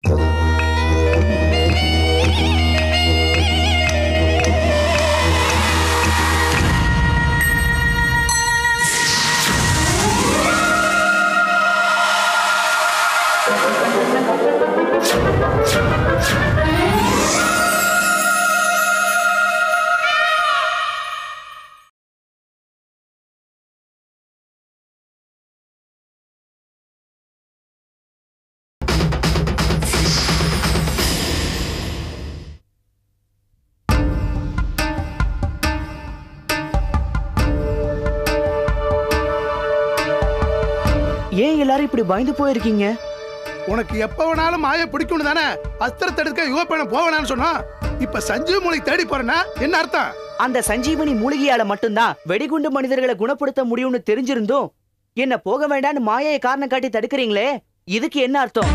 ஏன் எல்லாரும் இப்படி பயந்து போயிருக்கீங்க? உனக்கு எப்ப வேணாலும் மாயை பிடிக்கும் தானே அஸ்திரத்தை எடுக்க யுவப்பேன போவேனான்னு சொன்னா, இப்ப சஞ்சீவ மூலிகை தேடி போறேன்னா என்ன அர்த்தம்? அந்த சஞ்சீவனி மூலிகையால மட்டும்தான் வெடிகுண்டு மனிதர்களை குணப்படுத்த முடியும்னு தெரிஞ்சிருந்தும் என்ன போக வேண்டாம்னு மாயையை காரணம் காட்டி தடுக்கிறீங்களே, இதுக்கு என்ன அர்த்தம்?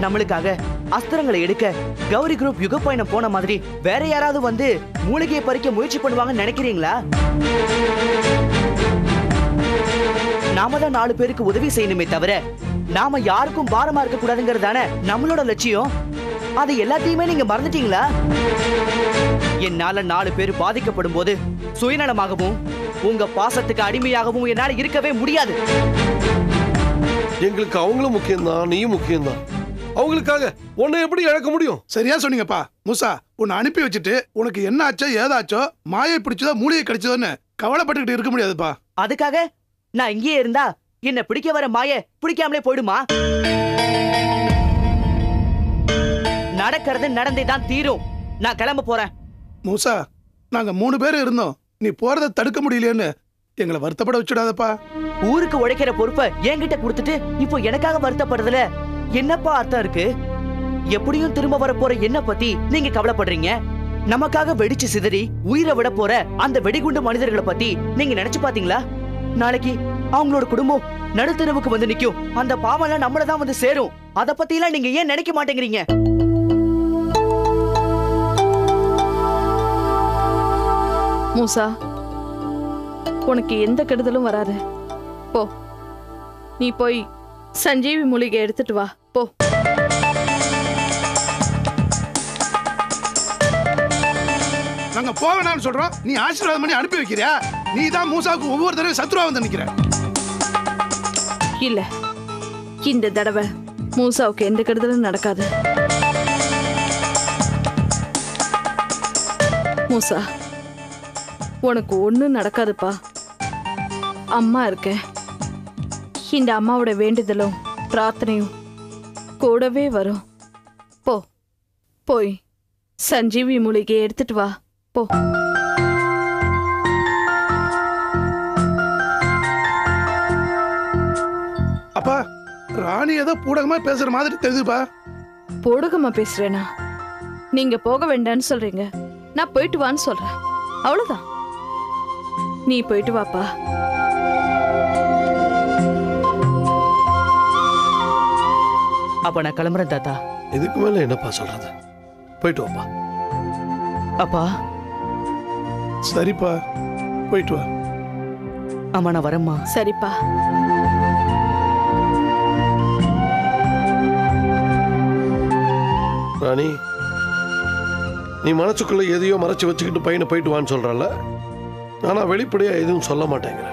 நம்மளுக்காக அஸ்திரங்களை எடுக்க கௌரி குரூப் யுக பயணம் போன மாதிரி வேற யாராவது வந்து மூலிகையை பறிக்க முயற்சி பண்ணுவாங்கன்னு நினைக்கிறீங்களா? நாம தான் 4 பேருக்கு உதவி செய்யணுமே தவிர நாம யாருக்கும் பாரமா இருக்க கூடாதுங்கிறது தானே நம்மளோட லட்சியம். அது எல்லாத்தையுமே நீங்க மறந்துட்டீங்களா? என்னால 4 பேர் பாதிக்கப்படும் போது சுயநலமாகவும் உங்க பாசத்துக்கு அடிமையாகவும் என்னால இருக்கவே முடியாது. எங்களுக்கு அவங்களும் முக்கியம்தான், நீயும் முக்கியம்தான். அவங்களுக்காக உன்னை எப்படி இழக்க முடியும்? சரியா சொன்னீங்கப்பா. மூசா, உன்னை அனுப்பி வச்சுட்டு உனக்கு என்ன ஆச்சோ ஏதாச்சோ மாயை பிடிச்சதோ மூலிகை கிடைச்சதோன்னு கவலைப்பட்டுக்கிட்டு இருக்க முடியாதுப்பா. அதுக்காக நான் இங்கேயே இருந்தா என்ன பிடிக்க வர மாய பிடிக்காமலே போயிடுமா? நடக்கிறது நடந்தே தான் தீரும். நான் கிளம்ப போறேன். மூசா, நாங்க 3 பேர் இருந்தோம். நீ போறதை தடுக்க முடியலையேன்னு எங்களை வருத்தப்பட வச்சுடாதப்பா. ஊருக்கு உழைக்கிற பொறுப்பை என்கிட்ட கொடுத்துட்டு இப்போ எனக்காக வருத்தப்படுறதுல என்னப்பா அர்த்தம் இருக்கு? எப்படியும் திரும்ப வர போற என்ன பத்தி நீங்க கவலைப்படுறீங்க. நமக்காக வெடிச்சு சிதறி உயிரை விட போற அந்த வெடிகுண்டு மனிதர்களை பத்தி நீங்க நினைச்சு பாத்தீங்களா? நாளைக்கு அவங்களோட குடும்பம் நடுத்தரவுக்கு வந்து நிக்கும். அந்த பாவம்லாம் நம்மளதான் வந்து சேரும். அத பத்தி எல்லாம் நீங்க ஏன் நினைக்க மாட்டேங்கிறீங்க? மூசா, உனக்கு எந்த கெடுதலும் வராது. போ, நீ போய் சஞ்சீவி மூலிகை எடுத்துட்டு வா. போ. நாங்க போவேனான்னு சொல்றோம், நீ ஆசீர்வாதம் பண்ணி அனுப்பி வைக்கிறியா? நீ தான் மூசாவுக்கு ஒவ்வொரு தடவை சத்ருவா வந்து நிக்கிற. இல்ல, இந்த தடவை மூசாவுக்கு எந்த கெடுதலும் நடக்காது. மூசா, உனக்கு ஒண்ணும் நடக்காதுப்பா. அம்மா இருக்க. இந்த அம்மாவோட வேண்டுதலும் பிரார்த்தனையும் கூடவே வரும். போ, போய் சஞ்சீவி மூலிகையை எடுத்துட்டு வா. போ. அப்பா, ராணி ஏதோ பூடகமா பேசுற மாதிரி தெரியுதுப்பா. பூடகமா பேசுறேனா? நீங்க போக வேண்டாம்னு சொல்றீங்க, நான் போயிட்டு வான்னு சொல்றேன். அவ்வளவுதான். நீ போயிட்டு வாப்பா. அப்ப நான் கிளம்புறேன் தாத்தா. இதுக்கு மேல என்னப்பா சொல்றது? போயிட்டு வாப்பா. அப்பா. சரிப்பா, போயிட்டு வா. அம்மா, நான் வரேம்மா. சரிப்பா. ராணி, நீ மனசுக்குள்ள எதையோ மறைச்சு வச்சுக்கிட்டு பையனை போயிட்டு வான்னு சொல்றல, ஆனா வெளிப்படையா எதுவும் சொல்ல மாட்டேங்கிற.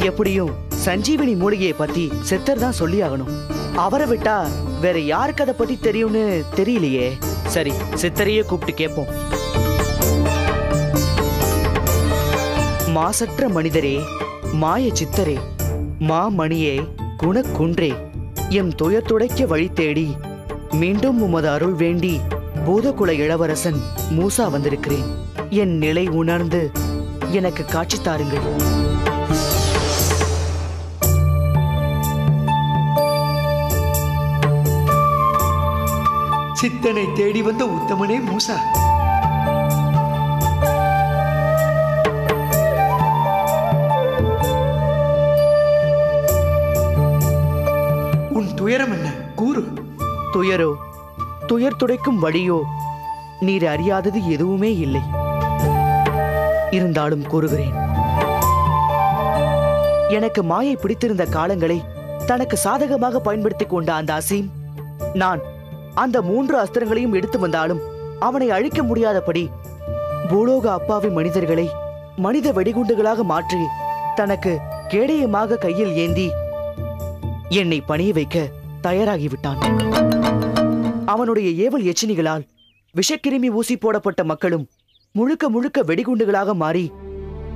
எப்படியும் சஞ்சீவினி மூலிகையை பத்தி சித்தர் தான் சொல்லி ஆகணும். அவரை விட்டா வேற யாருக்கு அதை பத்தி தெரியும்னு தெரியலையே. சரி, சித்தரையே கூப்பிட்டு கேட்போம். மாசற்ற மனிதரே, மாய சித்தரே, மாமணியே, குணக்குன்றே, எம் துயர் துடைக்க வழி தேடி மீண்டும் உமது அருள் வேண்டி பூதகுல இளவரசன் மூசா வந்திருக்கிறேன். என் நிலை உணர்ந்து எனக்கு காட்சி தாருங்கள். சித்தனை தேடி வந்த உத்தமனே மூசா, உன் துயரம் என்ன கூறு. துயரோ, துயர் துடைக்கும் வழியோ நீர் அறியாதது எதுவுமே இல்லை. இருந்தாலும் கூறுகிறேன். எனக்கு மாயை பிடித்திருந்த காலங்களை தனக்கு சாதகமாக பயன்படுத்திக் கொண்ட அந்த அசீம், நான் அந்த 3 அஸ்திரங்களையும் எடுத்து வந்தாலும் அவனை அழிக்க முடியாதபடி பூலோக அப்பாவி மனிதர்களை மனித வெடிகுண்டுகளாக மாற்றி தனக்கு கேடயமாக கையில் ஏந்தி என்னை பணிய வைக்க தயாராகிவிட்டான். அவனுடைய ஏவல் எச்சினிகளால் விஷக்கிருமி ஊசி போடப்பட்ட மக்களும் முழுக்க முழுக்க வெடிகுண்டுகளாக மாறி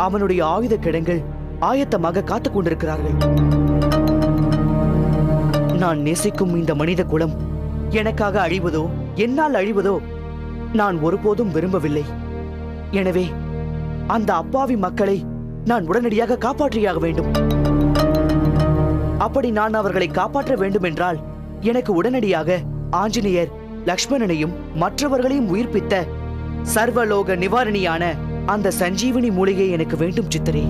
அவனுடைய ஆயுத கிடங்கள் ஆயத்தமாக காத்துக் கொண்டிருக்கிறார்கள். நான் நேசிக்கும் இந்த மனித குலம் எனக்காக அழிவதோ, என்னால் அழிவதோ நான் ஒருபோதும் விரும்பவில்லை. எனவே அந்த அப்பாவி மக்களை நான் உடனடியாக காப்பாற்றியாக வேண்டும். அப்படி நான் அவர்களை காப்பாற்ற வேண்டும் என்றால் எனக்கு உடனடியாக ஆஞ்சநேயர், லக்ஷ்மணனையும் மற்றவர்களையும் உயிர்ப்பித்த சர்வலோக நிவாரணியான அந்த சஞ்சீவினி மூலிகை எனக்கு வேண்டும் சித்தரே.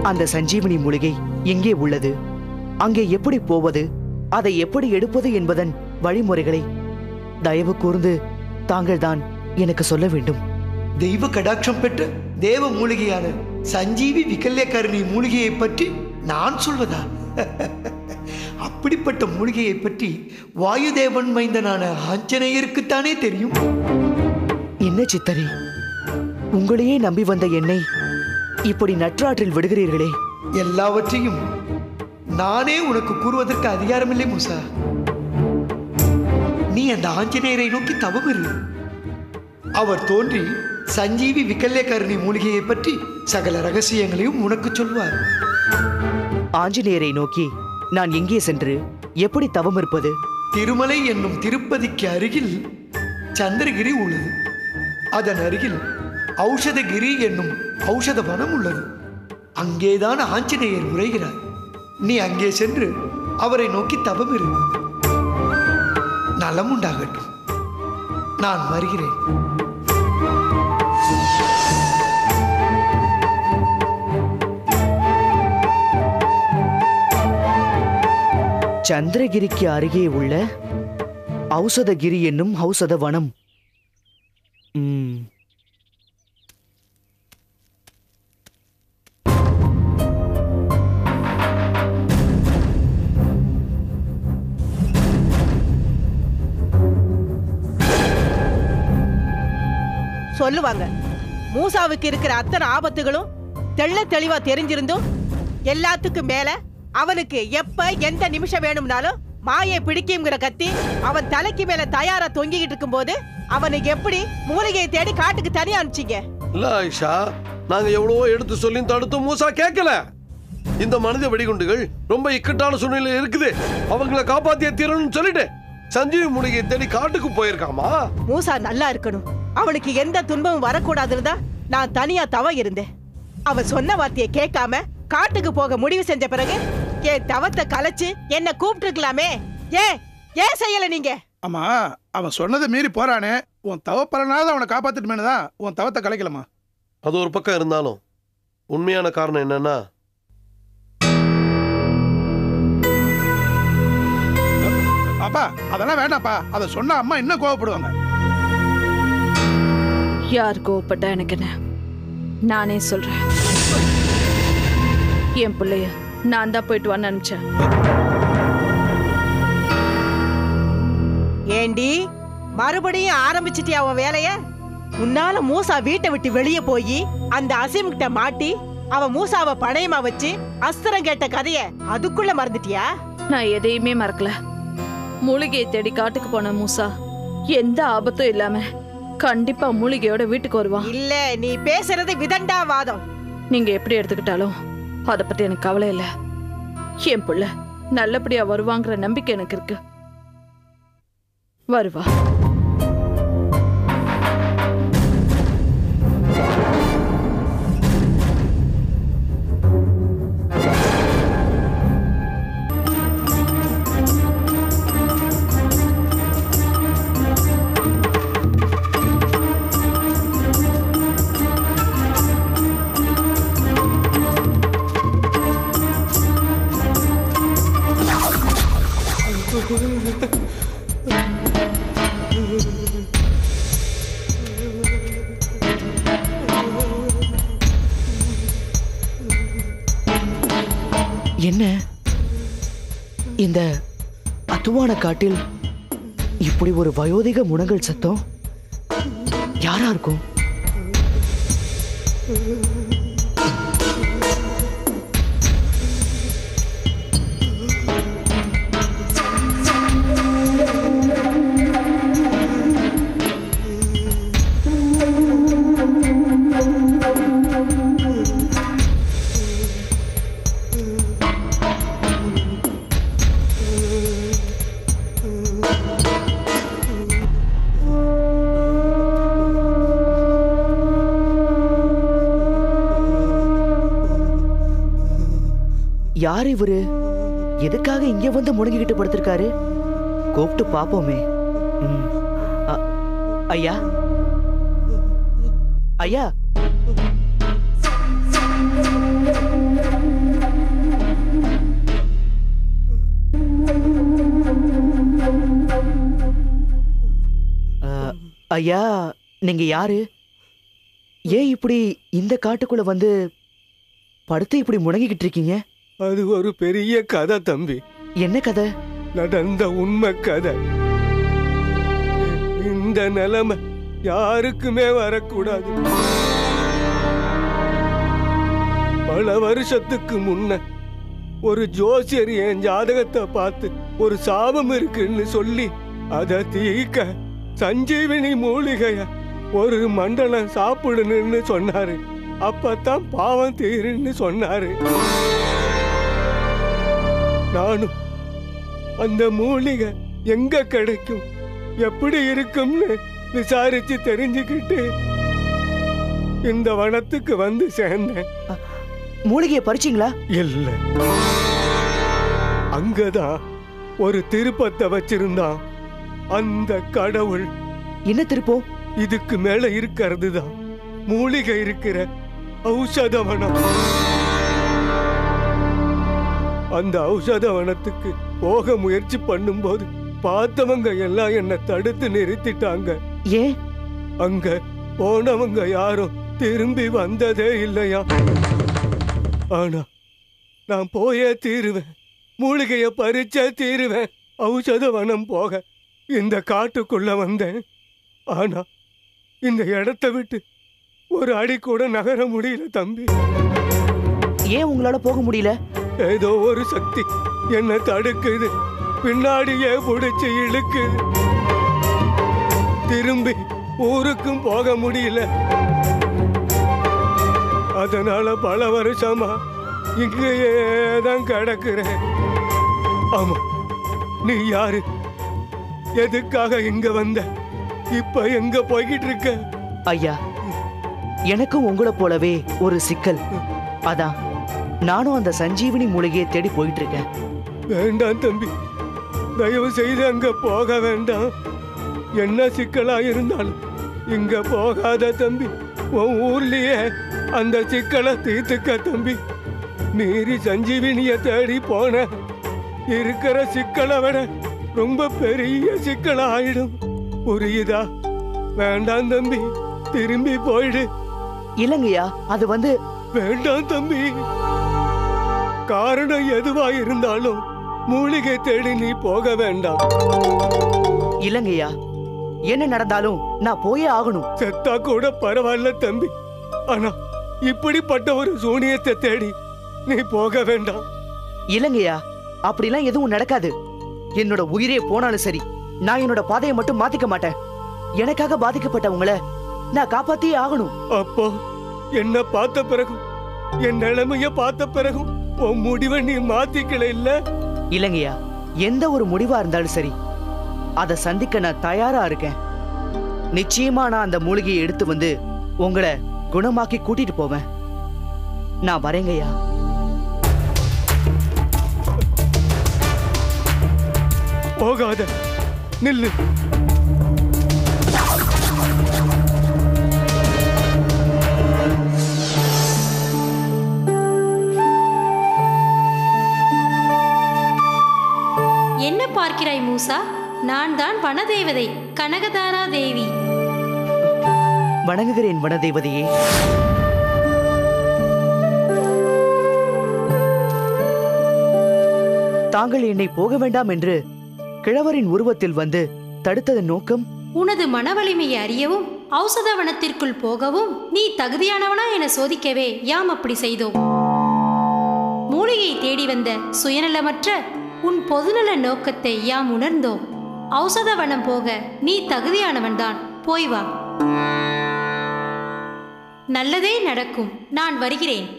அந்த சஞ்சீவினி மூலிகை எங்கே உள்ளது, அங்கே எப்படி போவது, அதை எப்படி எடுப்பது என்பதன் வழிமுறைகளை தயவு கூர்ந்து தாங்கள்தான் எனக்கு சொல்ல வேண்டும். தெய்வ கடாட்சம் பெற்ற தேவ மூலிகையான சஞ்சீவி விகல்யகரணி மூலிகையை பற்றி நான் சொல்வதா? அப்படிப்பட்ட மூலிகையை பற்றி வாயுதேவன் மைந்தனான ஆஞ்சநேயருக்குத்தானே தெரியும். என்ன சித்தரே, உங்களையே நம்பி வந்த என்னை இப்படி நற்றாற்றில் விடுகிறீர்களே. எல்லாவற்றையும் நானே உனக்கு கூறுவதற்கு அதிகாரமில்லை மூசா. நீ அந்த ஆஞ்சநேயரை நோக்கி தவம் இரு. அவர் தோன்றி சஞ்சீவி விகல்யகரணி மூலிகையை பற்றி சகல ரகசியங்களையும் உனக்கு சொல்வார். ஆஞ்சநேயரை நோக்கி நான் எங்கே சென்று எப்படி தவம் இருப்பது? திருமலை என்னும் திருப்பதிக்கு அருகில் சந்திரகிரி உள்ளது. அதன் அருகில் ஔஷதகிரி என்னும் ஔஷத வனம் உள்ளது. அங்கேதான் ஆஞ்சநேயர் உரைகிறார். நீ அங்கே சென்று அவரை நோக்கி தவம் இரு. நலம் உண்டாகட்டும். நான் வருகிறேன். சந்திரகிரிக்கு அருகே உள்ள ஔஷதகிரி என்னும் ஔஷத வனம். சொல்லுவாங்க, மூசாவுக்கு இருக்கிற அத்தனை ஆபத்துகளும் தெள்ள தெளிவா தெரிஞ்சிருந்தும் எல்லாத்துக்கும் மேல அவனுக்கு எப்ப எந்த நிமிஷம் வேணும்னாலும் மாயை பிடிக்குங்கிற கத்தி அவன் தலைக்கு மேல தயாரா தொங்கிக்கிட்டு இருக்கும் போது அவனை எப்படி மூலிகையை தேடி காட்டுக்கு தனியா அனுப்பிச்சீங்க? இல்ல ஆயிஷா, நாங்க எவ்வளவோ எடுத்து சொல்லி தடுத்தும் மூசா கேட்கல. இந்த மனித வெடிகுண்டுகள் ரொம்ப இக்கட்டான சூழ்நிலை இருக்குது, அவங்கள காப்பாத்திய தீரணும்னு சொல்லிட்டு சஞ்சீவி மூலிகையை தேடி காட்டுக்கு போயிருக்காமா. மூசா நல்லா இருக்கணும், அவனுக்கு எந்த துன்பமும் வரக்கூடாதுன்னு தான் நான் தனியா தவ இருந்தேன். அவன் சொன்ன வார்த்தையை கேட்காம காட்டுக்கு போக முடிவு செஞ்ச பிறகு என் தவத்தை கலைச்சு என்ன கூப்பிட்டு இருக்கலாமே. ஏன் செய்யல நீங்க? ஆமா, அவன் சொன்னதை மீறி போறானே, உன் தவ பலனாவது அவனை காப்பாத்திட்டுமேனுதான் உன் தவத்தை கலைக்கலாமா? அது ஒரு பக்கம் இருந்தாலும் உண்மையான காரணம் என்னன்னா, அப்பா அதெல்லாம் வேண்டாப்பா. அதை சொன்னா அம்மா இன்னும் கோவப்படுவாங்க. யார் கோவப்பட்டா எனக்கு என்ன? நானே சொல்றேன். என் பிள்ளைய நான் தான் போயிட்டு வான்னு அனுப்பிச்சேன். ஏண்டி மறுபடியும் ஆரம்பிச்சிட்டியா அவன் வேலைய? உன்னால மூசா வீட்டை விட்டு வெளியே போய் அந்த அசீம் கிட்ட மாட்டி அவ மூசாவை பணயமா வச்சு அஸ்திரம் கேட்ட கதைய அதுக்குள்ள மறந்துட்டியா? நான் எதையுமே மறக்கல. மூலிகையை தேடி காட்டுக்கு போன மூசா எந்த ஆபத்தும் இல்லாம கண்டிப்பா மூலிகையோட வீட்டுக்கு வருவான். இல்ல, நீ பேசுறது விதண்டாவாதம். நீங்க எப்படி எடுத்துக்கிட்டாலும் அத பத்தி எனக்கு கவலை இல்ல. என் புள்ள நல்லபடியா வருவாங்கிற நம்பிக்கை எனக்கு இருக்கு. வருவா. என்ன இந்த அத்துவான காட்டில் இப்படி ஒரு வயோதிக முனங்கல் சத்தம் யாரா இருக்கும்? யார் இவரு? எதுக்காக இங்க வந்து முடங்கிக்கிட்டு படுத்திருக்காரு? கூப்பிட்டு பாப்போமே. ஐயா, ஐயா, ஐயா, நீங்க யாரு? ஏன் இப்படி இந்த காட்டுக்குள்ள வந்து படுத்து இப்படி முடங்கிக்கிட்டு இருக்கீங்க? அது ஒரு பெரிய கதை தம்பி. என்ன கதை? நடந்த உண்மை கதை. இந்த நிலைமை யாருக்குமே வரக்கூடாது. பல வருஷத்துக்கு முன்ன ஒரு ஜோசியர் என் ஜாதகத்தை பார்த்து ஒரு சாபம் இருக்குன்னு சொல்லி அதை தீர்க்க சஞ்சீவினி மூலிகைய ஒரு மண்டலம் சாப்பிடணும்னு சொன்னாரு. அப்பத்தான் பாவம் தீருன்னு சொன்னாரு. நானும் அந்த மூலிகை எங்க கிடைக்கும், எப்படி இருக்கும்னு விசாரிச்சு தெரிஞ்சுக்கிட்டு இந்த வனத்துக்கு வந்து சேர்ந்தேன். மூலிகையை பறிச்சீங்களா? இல்ல, அங்கதான் ஒரு திருப்பத்தை வச்சிருந்தான் அந்த கடவுள். என்ன திருப்பம்? இதுக்கு மேல இருக்கிறது தான் மூலிகை இருக்கிற ஔஷதவனம். அந்த ஔஷதவனத்துக்கு போக முயற்சி பண்ணும்போது பார்த்தவங்க எல்லாம் என்ன தடுத்து நிறுத்திட்டாங்க. ஏன்? அங்க போனவங்க யாரும் திரும்பி வந்ததே இல்லையா. ஆனா நான் போயே தீருவேன், மூலிகைய பறிச்சே தீருவேன். ஔஷதவனம் போக இந்த காட்டுக்குள்ள வந்தேன். ஆனா இந்த இடத்தை விட்டு ஒரு அடி கூட நகர முடியல தம்பி. ஏன் உங்களால போக முடியல? ஏதோ ஒரு சக்தி என்ன தடுக்குது, பின்னாடியே புடிச்சு இழுக்குது. திரும்பி ஊருக்கும் போக முடியல. அதனால பல வருஷமா இங்கேயே தான் கிடக்குறேன். ஆமா, நீ யாரு? எதுக்காக இங்க வந்த? இப்ப எங்க போய்கிட்டு இருக்க? ஐயா, எனக்கும் உங்களை போலவே ஒரு சிக்கல். அதான் நானும் அந்த சஞ்சீவினி மூலிகையை தேடி போயிட்டு இருக்கேன். வேண்டாம் தம்பி, தயவு செய்து அங்க போக வேண்டாம். என்ன சிக்கலா இருந்தாலும் இங்க போகாத தம்பி. உன் ஊர்லயே அந்த சிக்கலை தீர்த்துக்க தம்பி. மீறி சஞ்சீவினிய தேடி போன இருக்கிற சிக்கலை விட ரொம்ப பெரிய சிக்கலா ஆயிடும். புரியுதா? வேண்டாம் தம்பி, திரும்பி போயிடு. இல்லங்கய்யா, அது வந்து வேண்டாம் தம்பி. காரணம் எதுவா இருந்தாலும் மூலிகை தேடி நீ போக வேண்டாம். இல்லங்கய்யா, என்ன நடந்தாலும் நான் போயே ஆகணும். செத்தா கூட பரவாயில்ல தம்பி, ஆனா இப்படிப்பட்ட ஒரு சூனியத்தை தேடி நீ போக வேண்டாம். இல்லங்கய்யா, அப்படிலாம் எதுவும் நடக்காது. என்னோட உயிரே போனாலும் சரி, நான் என்னோட பாதையை மட்டும் மாத்திக்க மாட்டேன். எனக்காக பாதிக்கப்பட்டவங்கள நான் காப்பாத்தியே ஆகணும். அப்போ என்ன பார்த்த பிறகும், என் நிலைமைய பார்த்த பிறகும் உன் முடிவை நீ மாத்திக்கல இல்ல? இல்லங்கய்யா, எந்த ஒரு முடிவா இருந்தாலும் சரி, அதை சந்திக்க நான் தயாரா இருக்கேன். நிச்சயமா நான் அந்த மூலிகையை எடுத்து வந்து உங்களை குணமாக்கி கூட்டிட்டு போவேன். நான் வரேங்கய்யா. போகாத, நில்லு. என்ன பார்க்கிறாய் மூசா? நான் தான் வனதேவதை கனகதாரா தேவி. வணங்குகிறேன் வனதேவதையே. தாங்கள் என்னை போக வேண்டாம் என்று கிழவரின் உருவத்தில் வந்து தடுத்ததன் நோக்கம்? உனது மனவலிமையை அறியவும் ஔஷத வனத்திற்குள் போகவும் நீ தகுதியானவனா என சோதிக்கவே யாம் அப்படி செய்தோம். மூலிகை தேடி வந்த சுயநலமற்ற உன் பொதுநல நோக்கத்தை யாம் உணர்ந்தோம். ஔஷத வனம் போக நீ தகுதியானவன்தான், போய் வா. நல்லதே நடக்கும். நான் வருகிறேன்.